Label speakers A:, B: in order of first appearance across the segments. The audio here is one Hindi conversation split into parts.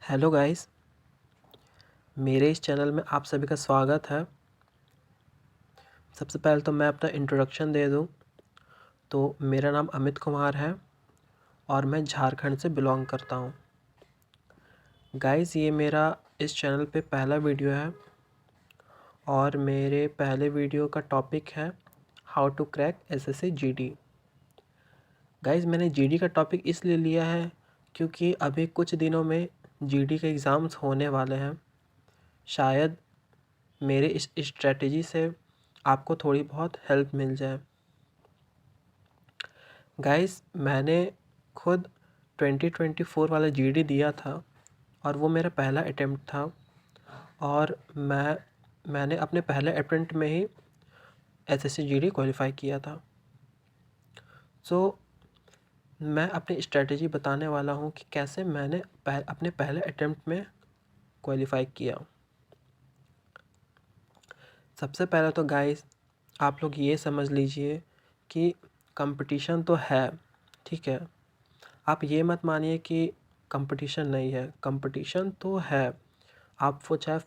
A: हेलो गाइस, मेरे इस चैनल में आप सभी का स्वागत है। सबसे पहले तो मैं अपना इंट्रोडक्शन दे दूं, तो मेरा नाम अमित कुमार है और मैं झारखंड से बिलोंग करता हूं। गाइस, ये मेरा इस चैनल पे पहला वीडियो है और मेरे पहले वीडियो का टॉपिक है how to crack SSC GD. Guys, मैंने जीडी का टॉपिक इसलिए लिया है क्योंकि अभी कुछ दिनों में जीडी के एग्ज़ाम्स होने वाले हैं। शायद मेरे इस स्ट्रेटजी से आपको थोड़ी बहुत हेल्प मिल जाए। गाइस, मैंने खुद 2024 वाला जीडी दिया था और वो मेरा पहला अटेम्प्ट था और मैंने अपने पहले अटेम्प्ट में ही एसएससी जीडी क्वालिफाई किया था। सो मैं अपनी स्ट्रेटजी बताने वाला हूँ कि कैसे मैंने अपने पहले अटेम्प्ट में क्वालिफाई किया। सबसे पहले तो गाइस, आप लोग ये समझ लीजिए कि कंपटीशन तो है, ठीक है। आप ये मत मानिए कि कंपटीशन नहीं है, कंपटीशन तो है। आप वो चाहे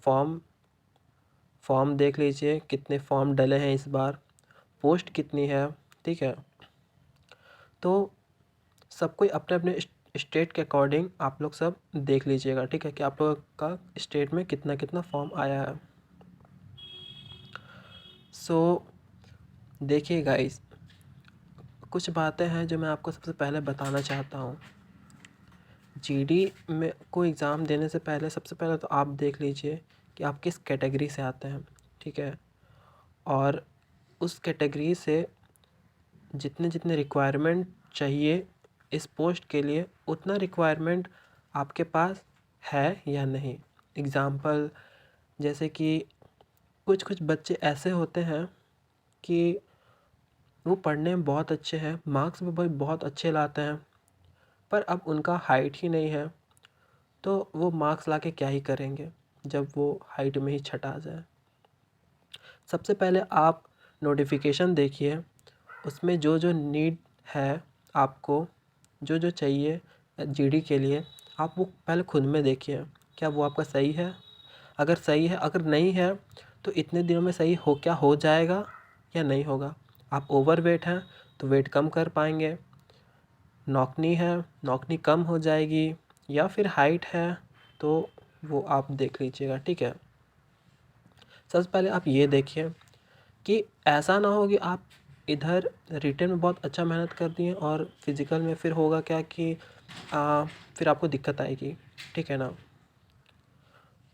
A: फॉर्म देख लीजिए, कितने फॉर्म डले हैं इस बार, पोस्ट कितनी है, ठीक है। तो सब कोई अपने अपने स्टेट के अकॉर्डिंग आप लोग सब देख लीजिएगा, ठीक है, कि आप लोग का स्टेट में कितना कितना फॉर्म आया है। सो देखिए गाइस, कुछ बातें हैं जो मैं आपको सबसे पहले बताना चाहता हूँ। जीडी में कोई एग्ज़ाम देने से पहले सबसे पहले तो आप देख लीजिए कि आप किस कैटेगरी से आते हैं, ठीक है। और उस कैटेगरी से जितने जितने रिक्वायरमेंट चाहिए इस पोस्ट के लिए, उतना रिक्वायरमेंट आपके पास है या नहीं। एग्ज़ाम्पल, जैसे कि कुछ कुछ बच्चे ऐसे होते हैं कि वो पढ़ने में बहुत अच्छे हैं, मार्क्स भी बहुत अच्छे लाते हैं, पर अब उनका हाइट ही नहीं है, तो वो मार्क्स लाके क्या ही करेंगे जब वो हाइट में ही छटा जाए। सबसे पहले आप नोटिफिकेशन देखिए, उसमें जो जो नीड है आपको, जो जो चाहिए जीडी के लिए, आप वो पहले खुद में देखिए, क्या वो आपका सही है। अगर सही है, अगर नहीं है तो इतने दिनों में सही हो जाएगा या नहीं होगा। आप ओवरवेट हैं तो वेट कम कर पाएंगे, नौकनी है नौकनी कम हो जाएगी, या फिर हाइट है तो वो आप देख लीजिएगा, ठीक है। सबसे पहले आप ये देखिए कि ऐसा ना हो कि आप इधर रिटन में बहुत अच्छा मेहनत कर दिए और फिज़िकल में फिर होगा क्या कि फिर आपको दिक्कत आएगी, ठीक है ना।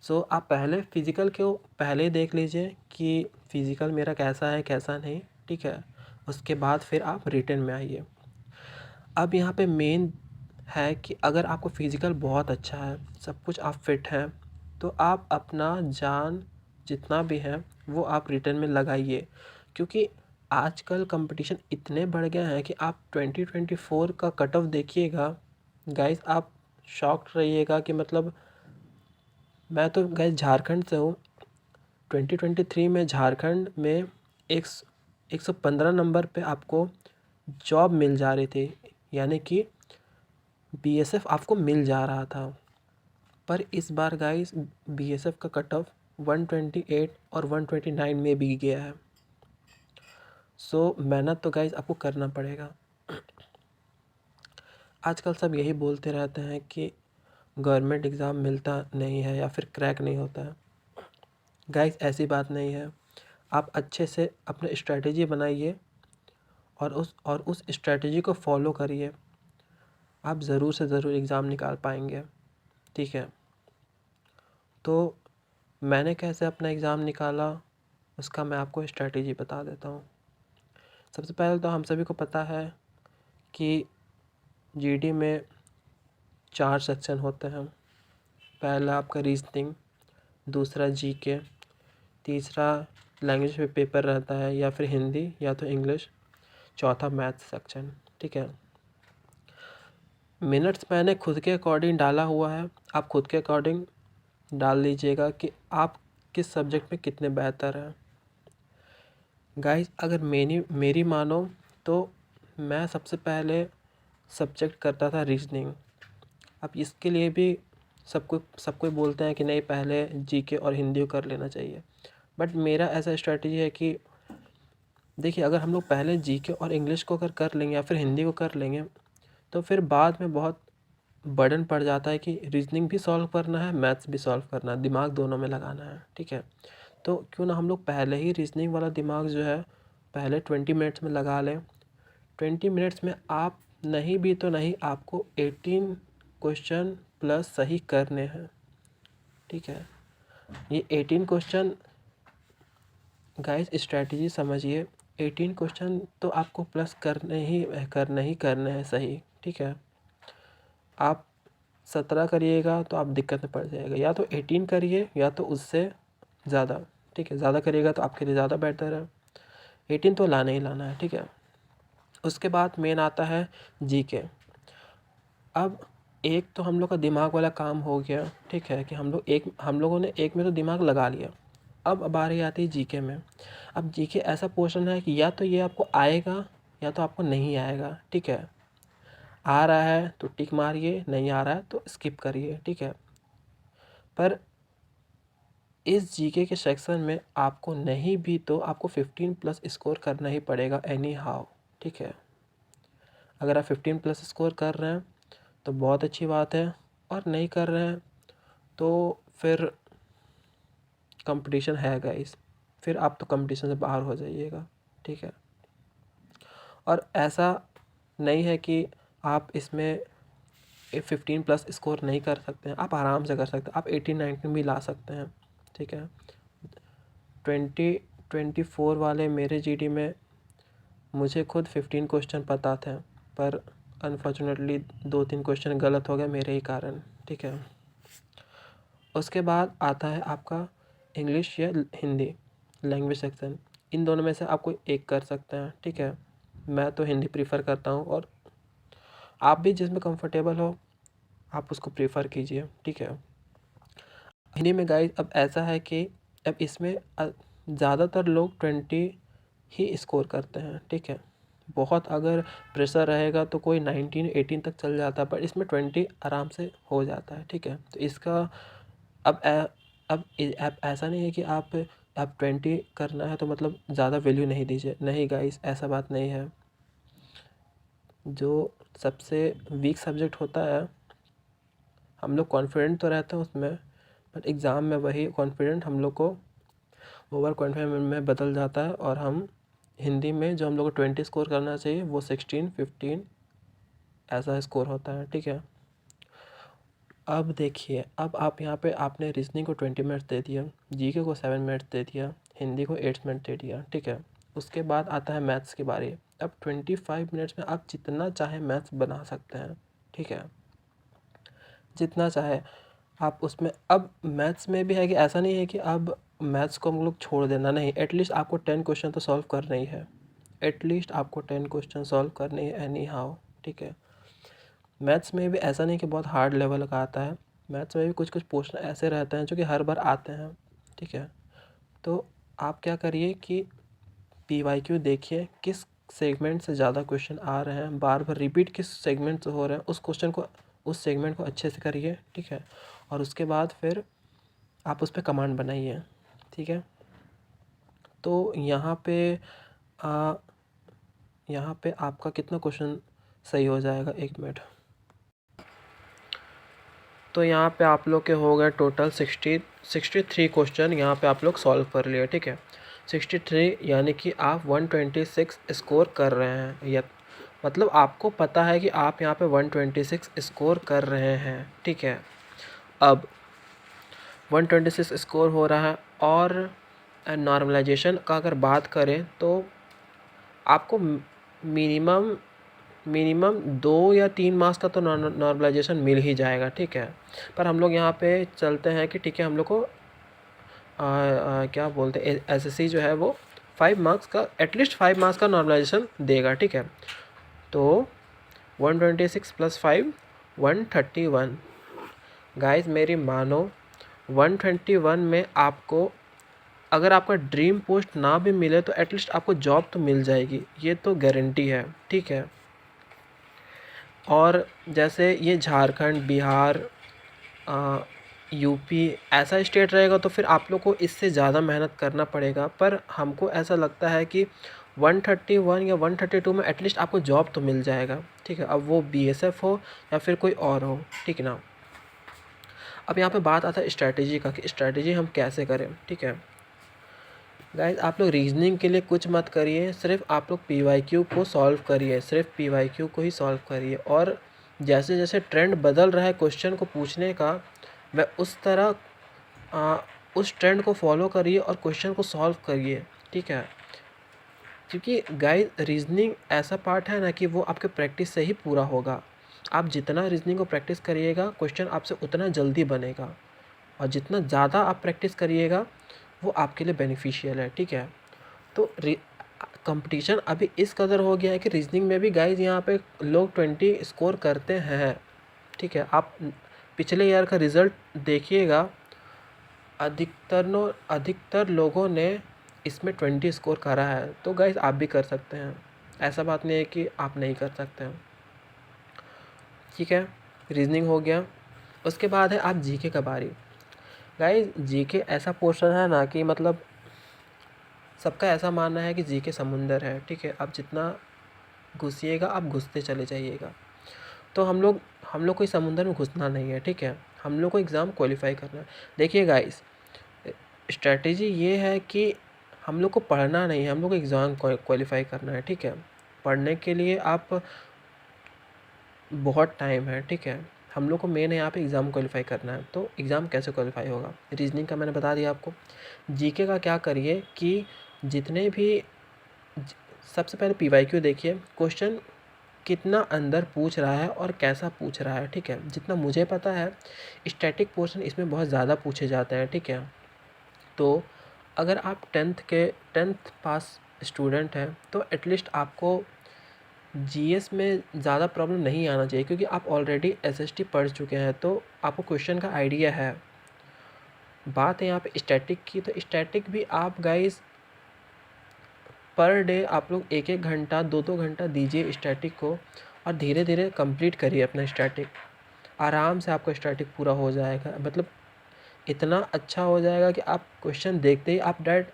A: सो आप पहले फ़िज़िकल को पहले देख लीजिए कि फ़िज़िकल मेरा कैसा है कैसा नहीं, ठीक है। उसके बाद फिर आप रिटन में आइए। अब यहाँ पे मेन है कि अगर आपको फ़िज़िकल बहुत अच्छा है, सब कुछ आप फिट हैं, तो आप अपना जान जितना भी है वो आप रिटन में लगाइए, क्योंकि आजकल कंपटीशन इतने बढ़ गए हैं कि आप 2024 का कट ऑफ देखिएगा गाइस, आप शॉक्ड रहिएगा कि मतलब मैं तो गाइस झारखंड से हूँ। 2023 में झारखंड में एक 115 नंबर पे आपको जॉब मिल जा रही थी, यानी कि बीएसएफ आपको मिल जा रहा था। पर इस बार गाइस बीएसएफ का कट ऑफ 128 और 129 में भी गया है। सो मेहनत तो गाइस आपको करना पड़ेगा। आजकल सब यही बोलते रहते हैं कि गवर्नमेंट एग्ज़ाम मिलता नहीं है या फिर क्रैक नहीं होता है। गाइस, ऐसी बात नहीं है। आप अच्छे से अपने स्ट्रेटजी बनाइए और उस स्ट्रेटजी को फॉलो करिए, आप ज़रूर से ज़रूर एग्ज़ाम निकाल पाएंगे, ठीक है। तो मैंने कैसे अपना एग्ज़ाम निकाला उसका मैं आपको स्ट्रेटजी बता देता हूँ। सबसे पहले तो हम सभी को पता है कि जीडी में 4 सेक्शन होते हैं। पहला आपका रीजनिंग, दूसरा जीके, तीसरा लैंग्वेज पे पेपर रहता है या फिर हिंदी या तो इंग्लिश, चौथा मैथ्स सेक्शन, ठीक है। मिनट्स मैंने खुद के अकॉर्डिंग डाला हुआ है, आप खुद के अकॉर्डिंग डाल लीजिएगा कि आप किस सब्जेक्ट में कितने बेहतर हैं। गाइस, अगर मेरी मानो तो मैं सबसे पहले सब्जेक्ट करता था रीजनिंग। अब इसके लिए भी सब कोई बोलते हैं कि नहीं पहले जीके और हिंदी को कर लेना चाहिए, बट मेरा ऐसा स्ट्रैटेजी है कि देखिए अगर हम लोग पहले जीके और इंग्लिश को अगर कर लेंगे या फिर हिंदी को कर लेंगे तो फिर बाद में बहुत बर्डन पड़ जाता है कि रीजनिंग भी सॉल्व करना है, मैथ्स भी सॉल्व करना है, दिमाग दोनों में लगाना है, ठीक है। तो क्यों ना हम लोग पहले ही रीजनिंग वाला दिमाग जो है पहले 20 मिनट्स में लगा लें। 20 मिनट्स में आप नहीं भी तो नहीं, आपको 18 क्वेश्चन प्लस सही करने हैं, ठीक है। ये 18 क्वेश्चन गाइस स्ट्रैटेजी समझिए, 18 क्वेश्चन तो आपको प्लस करने ही करने हैं सही, ठीक है। आप 17 करिएगा तो आप दिक्कत में पड़ जाएगा, या तो 18 करिए या तो उससे ज़्यादा, ठीक है। ज़्यादा करिएगा तो आपके लिए ज़्यादा बेहतर है, 18 तो लाना ही लाना है, ठीक है। उसके बाद मेन आता है जीके। अब एक तो हम लोग का दिमाग वाला काम हो गया, ठीक है, कि हम लोगों ने एक में तो दिमाग लगा लिया। अब बारी आती है जीके में। अब जीके ऐसा पोर्शन है कि या तो ये आपको आएगा या तो आपको नहीं आएगा, ठीक है। आ रहा है तो टिक मारिए, नहीं आ रहा है तो स्किप करिए, ठीक है। पर इस जीके के सेक्शन में आपको नहीं भी तो आपको 15 प्लस स्कोर करना ही पड़ेगा एनी हाउ, ठीक है। अगर आप 15 प्लस स्कोर कर रहे हैं तो बहुत अच्छी बात है, और नहीं कर रहे हैं तो फिर कंपटीशन है गाइस, फिर आप तो कंपटीशन से बाहर हो जाइएगा, ठीक है। और ऐसा नहीं है कि आप इसमें 15 प्लस स्कोर नहीं कर सकते हैं, आप आराम से कर सकते हैं, आप 18-19 भी ला सकते हैं, ठीक है। 2024 वाले मेरे जीडी में मुझे खुद 15 क्वेश्चन पता थे, पर अनफॉर्चुनेटली 2-3 क्वेश्चन गलत हो गए मेरे ही कारण, ठीक है। उसके बाद आता है आपका इंग्लिश या हिंदी लैंग्वेज सेक्शन। इन दोनों में से आप कोई एक कर सकते हैं, ठीक है। मैं तो हिंदी प्रीफर करता हूँ, और आप भी जिसमें कंफर्टेबल हो आप उसको प्रीफर कीजिए, ठीक है। हिंदी में गाइस अब ऐसा है कि अब इसमें ज़्यादातर लोग 20 ही स्कोर करते हैं, ठीक है। बहुत अगर प्रेशर रहेगा तो कोई 19-18 तक चल जाता है, पर इसमें 20 आराम से हो जाता है, ठीक है। तो इसका अब ऐसा नहीं है कि आप 20 करना है तो मतलब ज़्यादा वैल्यू नहीं दीजिए, नहीं गाइस ऐसा बात नहीं है। जो सबसे वीक सब्जेक्ट होता है हम लोग कॉन्फिडेंट तो रहते हैं उसमें, बट एग्ज़ाम में वही कॉन्फिडेंट हम लोग को ओवर कॉन्फिडेंस में बदल जाता है, और हम हिंदी में जो हम लोग को 20 स्कोर करना चाहिए वो 16-15 ऐसा स्कोर होता है, ठीक है। अब देखिए, अब आप यहाँ पे आपने रीजनिंग को 20 मिनट्स दे दिया, जीके को 7 मिनट्स दे दिया, हिंदी को 8 मिनट दे दिया, ठीक है। उसके बाद आता है मैथ्स की बारी। अब 25 मिनट्स में आप जितना चाहे मैथ्स बना सकते हैं, ठीक है, जितना चाहे आप उसमें। अब मैथ्स में भी है कि ऐसा नहीं है कि अब मैथ्स को हम लोग छोड़ देना, नहीं, एटलीस्ट आपको 10 क्वेश्चन तो सॉल्व करना ही है, एटलीस्ट आपको 10 क्वेश्चन सॉल्व करने ही एनी हाउ, ठीक है। मैथ्स में भी ऐसा नहीं कि बहुत हार्ड लेवल का आता है, मैथ्स में भी कुछ कुछ क्वेश्चन ऐसे रहते हैं जो कि हर बार आते हैं, ठीक है। तो आप क्या करिए कि PYQ देखिए किस सेगमेंट से ज़्यादा क्वेश्चन आ रहे हैं, बार बार रिपीट किस सेगमेंट से हो रहे हैं, उस क्वेश्चन को उस सेगमेंट को अच्छे से करिए, ठीक है। और उसके बाद फिर आप उस पर कमांड बनाइए, ठीक है। तो यहाँ पे आपका कितना क्वेश्चन सही हो जाएगा, 1 मिनट। तो यहाँ पे आप लोग के हो गए टोटल 63 क्वेश्चन यहाँ पे आप लोग सॉल्व कर लिए, ठीक है। 63 यानी कि आप 126 स्कोर कर रहे हैं, या मतलब आपको पता है कि आप यहाँ पे 126 स्कोर कर रहे हैं, ठीक है। अब 126 स्कोर हो रहा है, और नॉर्मलाइजेशन का अगर बात करें तो आपको मिनिमम 2 या 3 मार्क्स का तो नॉर्मलाइजेशन मिल ही जाएगा, ठीक है। पर हम लोग यहाँ पे चलते हैं कि ठीक है, हम लोग को क्या बोलते हैं, SSC जो है वो 5 मार्क्स का, एटलीस्ट 5 मार्क्स का नॉर्मलाइजेशन देगा, ठीक है। तो 126 + 5 131। गाइस मेरी मानो 121 में आपको अगर आपका ड्रीम पोस्ट ना भी मिले तो एटलीस्ट आपको जॉब तो मिल जाएगी, ये तो गारंटी है, ठीक है। और जैसे ये झारखंड, बिहार, यूपी ऐसा स्टेट रहेगा तो फिर आप लोग को इससे ज़्यादा मेहनत करना पड़ेगा। पर हमको ऐसा लगता है कि 131 या 132 में एटलीस्ट आपको जॉब तो मिल जाएगा, ठीक है। अब वो बीएसएफ हो या फिर कोई और हो, ठीक ना। अब यहाँ पे बात आता है स्ट्रैटेजी का कि स्ट्रैटेजी हम कैसे करें, ठीक है। गाइस आप लोग रीजनिंग के लिए कुछ मत करिए, सिर्फ आप लोग पीवाईक्यू को सॉल्व करिए, सिर्फ पीवाईक्यू को ही सॉल्व करिए। और जैसे जैसे ट्रेंड बदल रहा है क्वेश्चन को पूछने का, वह उस तरह उस ट्रेंड को फॉलो करिए और क्वेश्चन को सॉल्व करिए, ठीक है। क्योंकि गाइस रीजनिंग ऐसा पार्ट है ना कि वो आपके प्रैक्टिस से ही पूरा होगा। आप जितना रीजनिंग को प्रैक्टिस करिएगा क्वेश्चन आपसे उतना जल्दी बनेगा, और जितना ज़्यादा आप प्रैक्टिस करिएगा वो आपके लिए बेनिफिशियल है, ठीक है। तो कंपटीशन अभी इस कदर हो गया है कि रीजनिंग में भी गाइज यहाँ पे लोग 20 स्कोर करते हैं, ठीक है। आप पिछले ईयर का रिज़ल्ट देखिएगा, अधिकतर लोगों ने इसमें 20 स्कोर करा है। तो गाइज आप भी कर सकते हैं, ऐसा बात नहीं है कि आप नहीं कर सकते हैं, ठीक है। रीजनिंग हो गया, उसके बाद है आप जीके का बारी। गाइज जीके ऐसा पोर्शन है ना कि मतलब सबका ऐसा मानना है कि जीके समुंदर है, ठीक है। आप जितना घुसिएगा आप घुसते चले जाइएगा। तो हम लोग कोई समुंदर में घुसना नहीं है, ठीक है। हम लोग को एग्ज़ाम क्वालिफाई करना है। देखिए गाइस, स्ट्रैटेजी ये है कि हम लोग को पढ़ना नहीं है, हम लोग को एग्ज़ाम क्वालिफाई करना है, ठीक है। पढ़ने के लिए आप बहुत टाइम है, ठीक है। हम लोग को मेन है यहाँ पे एग्ज़ाम क्वालिफाई करना है। तो एग्ज़ाम कैसे क्वालिफाई होगा? रीजनिंग का मैंने बता दिया आपको। जीके का क्या करिए कि जितने भी सबसे पहले पीवाईक्यू देखिए, क्वेश्चन कितना अंदर पूछ रहा है और कैसा पूछ रहा है, ठीक है। जितना मुझे पता है स्टैटिक पोर्शन इसमें बहुत ज़्यादा पूछे जाते हैं, ठीक है। तो अगर आप 10th पास स्टूडेंट हैं तो एटलीस्ट आपको जीएस में ज़्यादा प्रॉब्लम नहीं आना चाहिए, क्योंकि आप ऑलरेडी एसएसटी पढ़ चुके हैं तो आपको क्वेश्चन का आइडिया है। बात है यहाँ पे स्टैटिक की, तो स्टैटिक भी आप गाइस पर डे आप लोग 1-1 घंटा 2-2 घंटा दीजिए स्टैटिक को, और धीरे धीरे कंप्लीट करिए अपना स्टैटिक। आराम से आपका स्टैटिक पूरा हो जाएगा, मतलब इतना अच्छा हो जाएगा कि आप क्वेश्चन देखते ही आप डायरेक्ट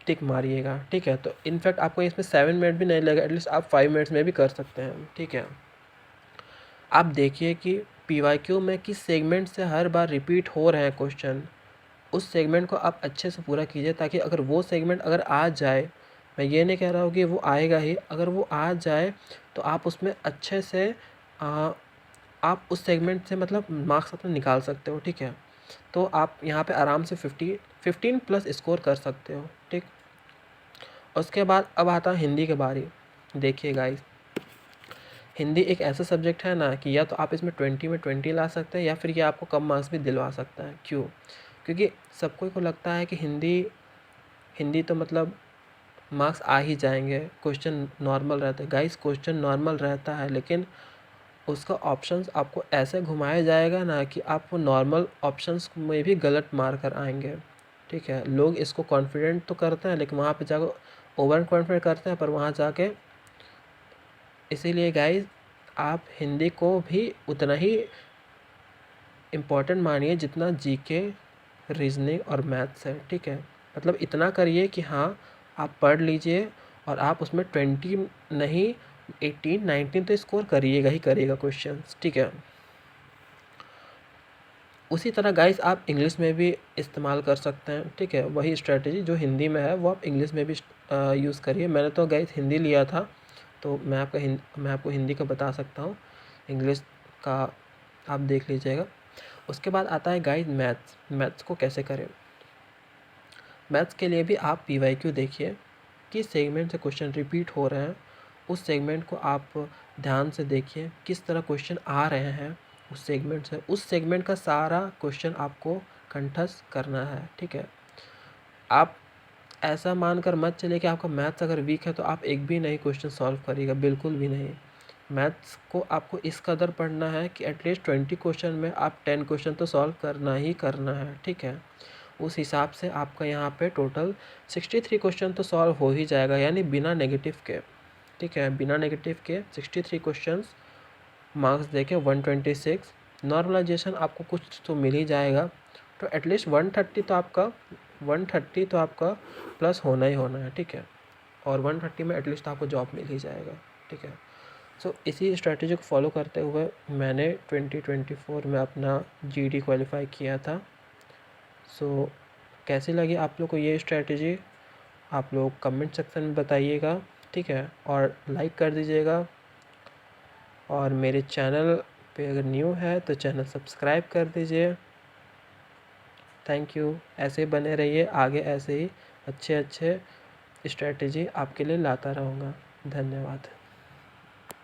A: टिक मारिएगा, ठीक है। तो इनफैक्ट आपको इसमें 7 मिनट भी नहीं लगेगा, एटलीस्ट आप 5 मिनट्स में भी कर सकते हैं, ठीक है। आप देखिए कि पीवाईक्यू में किस सेगमेंट से हर बार रिपीट हो रहे हैं क्वेश्चन, उस सेगमेंट को आप अच्छे से पूरा कीजिए, ताकि अगर वो सेगमेंट अगर आ जाए, मैं ये नहीं कह रहा हूँ कि वो आएगा ही, अगर वो आ जाए तो आप उसमें अच्छे से आप उस सेगमेंट से मतलब मार्क्स अपने निकाल सकते हो, ठीक है। तो आप यहाँ पे आराम से 15 प्लस स्कोर कर सकते हो, ठीक। उसके बाद अब आता है हिंदी के बारे। देखिए गाइस, हिंदी एक ऐसा सब्जेक्ट है ना कि या तो आप इसमें 20 में 20 ला सकते हैं, या फिर ये आपको कम मार्क्स भी दिलवा सकता है। क्यों? क्योंकि सबको को लगता है कि हिंदी तो मतलब मार्क्स आ ही जाएंगे, क्वेश्चन नॉर्मल रहता है। गाइस क्वेश्चन नॉर्मल रहता है, लेकिन उसका ऑप्शंस आपको ऐसे घुमाया जाएगा ना कि आप वो नॉर्मल ऑप्शंस में भी गलत मार कर आएंगे, ठीक है। लोग इसको कॉन्फिडेंट तो करते हैं, लेकिन वहाँ पे जाकर ओवर कॉन्फिडेंट करते हैं, पर वहाँ जाके इसीलिए गाइस आप हिंदी को भी उतना ही इम्पोर्टेंट मानिए जितना जीके, रीजनिंग और मैथ्स है, ठीक है। मतलब इतना करिए कि हाँ आप पढ़ लीजिए, और आप उसमें 20 नहीं 18 19 तो स्कोर करिएगा ही करिएगा क्वेश्चंस, ठीक है। उसी तरह गाइस आप इंग्लिश में भी इस्तेमाल कर सकते हैं, ठीक है। वही स्ट्रेटजी जो हिंदी में है वो आप इंग्लिश में भी यूज़ करिए। मैंने तो गाइस हिंदी लिया था, तो मैं आपको हिंदी का बता सकता हूँ, इंग्लिश का आप देख लीजिएगा। उसके बाद आता है गाइस मैथ्स को कैसे करें। मैथ्स के लिए भी आप पीवाईक्यू देखिए, किस सेगमेंट से क्वेश्चन रिपीट हो रहे हैं, उस सेगमेंट को आप ध्यान से देखिए, किस तरह क्वेश्चन आ रहे हैं उस सेगमेंट से। उस सेगमेंट का सारा क्वेश्चन आपको कंठस्थ करना है, ठीक है। आप ऐसा मानकर मत चलिए कि आपका मैथ्स अगर वीक है तो आप एक भी नहीं क्वेश्चन सॉल्व करिएगा, बिल्कुल भी नहीं। मैथ्स को आपको इस कदर पढ़ना है कि एटलीस्ट 20 क्वेश्चन में आप 10 क्वेश्चन तो सॉल्व करना ही करना है, ठीक है। उस हिसाब से आपका यहाँ पे टोटल 63 क्वेश्चन तो सॉल्व हो ही जाएगा, यानी बिना नेगेटिव के, ठीक है। बिना नेगेटिव के 63 क्वेश्चंस मार्क्स देके 126, नॉर्मलाइजेशन आपको कुछ तो मिल ही जाएगा, तो एटलीस्ट 130 तो आपका प्लस होना ही होना है, ठीक है। और 130 में एटलीस्ट आपको जॉब मिल ही जाएगा, ठीक है। सो इसी स्ट्रेटजी को फॉलो करते हुए मैंने 2024 में अपना जीडी क्वालिफाई किया था। सो कैसी लगी आप लोग को ये स्ट्रेटजी, आप लोग कमेंट सेक्शन में बताइएगा, ठीक है। और लाइक कर दीजिएगा, और मेरे चैनल पे अगर न्यू है तो चैनल सब्सक्राइब कर दीजिए। Thank you. ऐसे बने रहिए, आगे ऐसे ही अच्छे अच्छे स्ट्रेटजी आपके लिए लाता रहूँगा। धन्यवाद।